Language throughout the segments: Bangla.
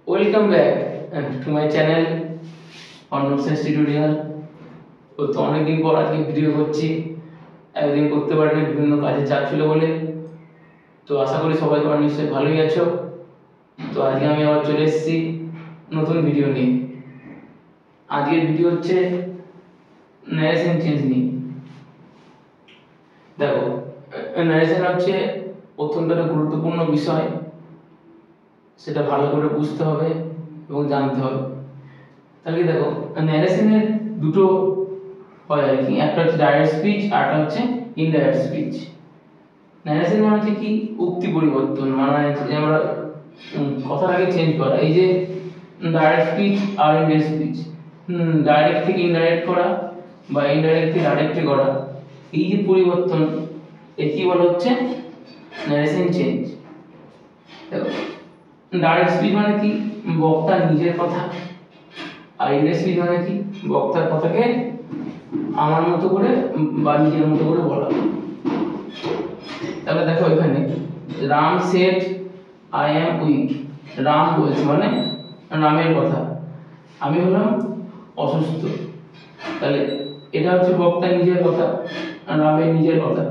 Welcome back to my channel on Nonsense Tutorial। তো অনেকদিন পর আজকে ভিডিও করছি, একদিন করতে পারিনি, বিভিন্ন কাজে চাপ ছিল বলে। তো আশা করি সবাই তোমরা নিশ্চয়ই ভালোই আছো। তো আজকে আমি আবার চলে এসেছি নতুন ভিডিও নিয়ে। আজকের ভিডিও হচ্ছে ন্যারেশন চেঞ্জ নিয়ে। দেখো, ন্যারেশন হচ্ছে অত্যন্ত একটা গুরুত্বপূর্ণ বিষয়, সেটা ভালো করে বুঝতে হবে এবং জানতে হবে। তাহলে দেখো, ন্যারেশনের দুটো হয় আর কি, একটা হচ্ছে ডাইরেক্ট স্পিচ আর একটা হচ্ছে ইনডাইরেক্ট স্পিচ। ন্যারেশন মানে হচ্ছে কি উক্তি পরিবর্তন, মানে যে আমরা কথাটাকে চেঞ্জ করা। এই যে ডাইরেক্ট স্পিচ আর ইনডাইরেক্ট স্পিচ, ডাইরেক্ট থেকে ইনডাইরেক্ট করা বা ইনডাইরেক্ট থেকে ডাইরেক্টে করা, এই যে পরিবর্তন, একেই বলা হচ্ছে ন্যারেশন চেঞ্জ। দেখো, ডাইরেক্ট স্পিচ মানে কি বক্তার নিজের কথা, আর ইনডাইরেক্ট স্পিচ মানে কি বক্তার কথাকে আমার মতো করে বা নিজের মতো করে বলা। তাহলে দেখো এখানে Ram said I am weak. Ram বলছে মানে রামের কথা, আমি হলাম অসুস্থ। তাহলে এটা হচ্ছে বক্তার নিজের কথা, রামের নিজের কথা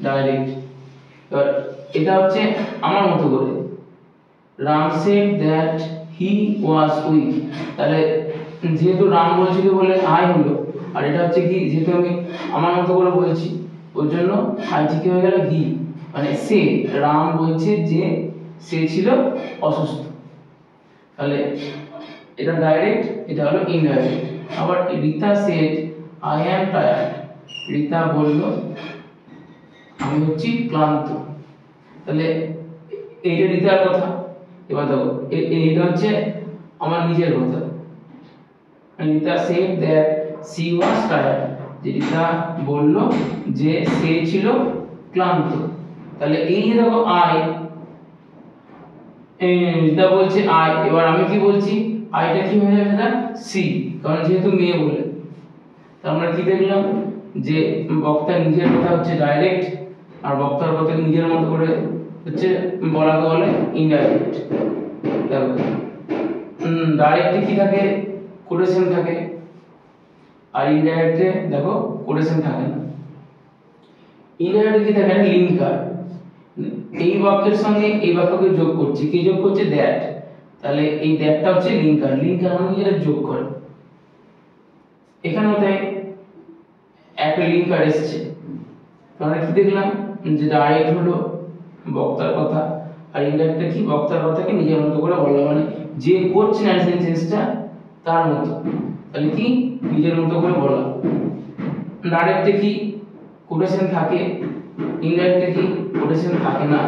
ডাইরেক্ট। এবার এটা হচ্ছে আমার মতো করে, Ram said that he was weak. তাহলে যেহেতু রাম বলছিল বলে আই হলো, আর এটা হচ্ছে কি যেহেতু আমি আমার মতো করে বলছি ওই জন্য আই থেকে হয়ে গেল হি, মানে সে। রাম বলছে যে সে ছিল অসুস্থ। তাহলে এটা ডাইরেক্ট, এটা হলো ইনডাইরেক্ট। আবার Rita shed I am tired. Rita বলল আমি হচ্ছি ক্লান্ত। তাহলে এইটা রিতার কথা। এবার দেখো এইটা হচ্ছে আমার নিজের কথা। Rita said that C was tired. যে রিতা বলল যে সে ছিল ক্লান্ত। তাহলে এই যে দেখো আই, রিতা বলছে আই, এবার আমি কি বলছি, আইটা কি হয়ে যাবে না সি, কারণ যেহেতু মেয়ে বলে। তার আমরা কি দেখলাম যে বক্তার নিজের কথা হচ্ছে ডাইরেক্ট, আর বক্তার কথা নিজের মতো করে হচ্ছে বলাকে বলে ইনডাইরেক্ট। দেখো ডাইরেক্টে কি থাকে, কোটেশন থাকে, আর ইনডাইরেক্টে দেখো কোটেশন থাকে না। ইনডাইরেক্টে কি থাকে, লিঙ্কার। এই বাক্যের সঙ্গে এই বাক্যকে যোগ করছে, কি যোগ করছে দ্যাট। তাহলে এই দ্যাটটা হচ্ছে লিঙ্কার। লিঙ্কার মানে যেটা যোগ করে। এখানেও তাই একটা লিঙ্কার এসেছে। আমরা কি দেখলাম যে ডাইরেক্ট হলো বক্তার কথা, আর ইনডাইরেক্ট কি বক্তার কথাকে নিজের মতো করে বলা, মানে যে করছে ন্যারেশন চেঞ্জটা তার মতো। তাহলে কি নিজের মতো করে বলা। ডাইরেক্টে কি কোটেশন থাকে, ইনডাইরেক্টে কি কোটেশন থাকে না।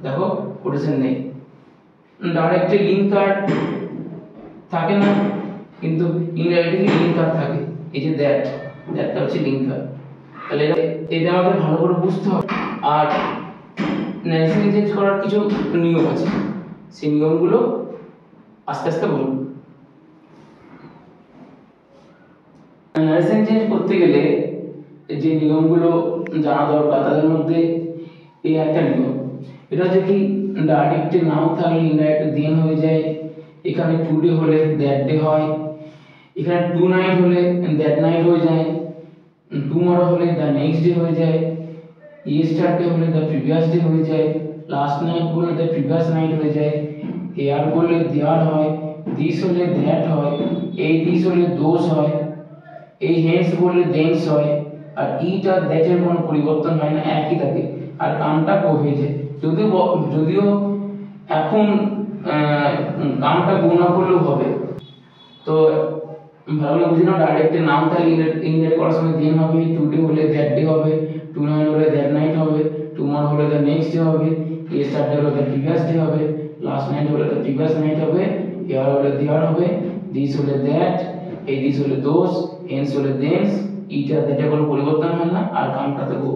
দেখো কোটেশন নেই। ডাইরেক্টে লিঙ্কার থাকে না, কিন্তু ইনডাইরেক্টে কি লিঙ্কার থাকে। এই যে দ্যাটটা হচ্ছে লিঙ্কার। তাহলে এটা আমাদের ভালো করে বুঝতে হবে। আর ন্যারেশন চেঞ্জ করার কিছু নিয়ম আছে, সেই নিয়মগুলো আস্তে আস্তে বলবো। ন্যারেশন চেঞ্জ করতে গেলে যে নিয়মগুলো জানা দরকার, তাদের মধ্যে এই একটা নিয়ম। এটা হচ্ছে কি ডাইরেক্টে নাও থাকলে ইনডাইরেক্টে দেন হয়ে যায়। এখানে টুডে হলে দ্যাট ডে হয়, এখানে টু নাইট হলে দ্যাট নাইট হয়ে যায়, টুমরো হলে দ্য নেক্সট ডে হয়ে যায়, ইয়েস্টারডে হলে দ্য প্রিভিয়াস ডে হয়ে যায়, লাস্ট নাইট বললে দ্য প্রিভিয়াস নাইট হয়ে যায়, হেয়ার বললে দেয়ার হয়, দিস হলে দ্যাট হয়, এই দিস হলে দোজ হয়, এই হেন্স বললে দেন্স হয়। আর ইট আর দ্যাটের কোনো পরিবর্তন হয় না, একই থাকে। আর কামটা গো হয়ে যায়। যদিও এখন কামটা গো না করলেও হবে। তো ভালো করে বুঝে নাও, ডাইরেক্টে নাম থাকলে ইনডাইরেক্ট করার সময় দেন হবে, টুডে হলে দ্যাট ডে হবে, টু নাইট হলে দ্যাট নাইট হবে, টুমরো হলে দ্য নেক্সট ডে হবে, ইয়েস্টারডে হলে দ্য প্রিভিয়াস ডে হবে, লাস্ট নাইট হলে দ্য প্রিভিয়াস নাইট হবে, হিয়ার হলে দেয়ার হবে, দিস হলে দ্যাট, এই দিস হলে দোজ, হেন্স হলে দেন্স, ইটা দ্যাটে কোনো পরিবর্তন হয় না, আর কামটাতে গো।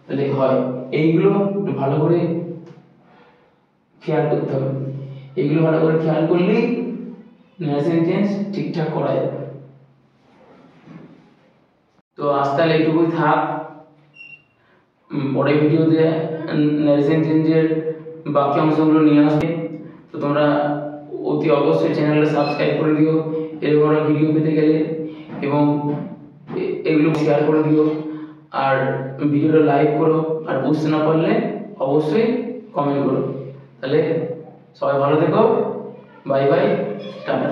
তাহলে হয়। এইগুলো একটু ভালো করে খেয়াল করতে হবে। এইগুলো ভালো করে খেয়াল করলেই ন্যারেশন চেঞ্জ ঠিকঠাক করা যাবে। তো আজ তাহলে এইটুকুই থাক। পরের ভিডিওতে ন্যারেশন চেঞ্জের বাকি অংশগুলো নিয়ে আসবে। তো তোমরা অতি অতি অবশ্যই চ্যানেলটা সাবস্ক্রাইব করে দিও এরকম ভিডিও পেতে গেলে, এবং এগুলো শেয়ার করে দিও, আর ভিডিওটা লাইক করো, আর বুঝতে না পারলে অবশ্যই কমেন্ট করো। তাহলে সবাই ভালো থেকো, বাই বাই, টাটা।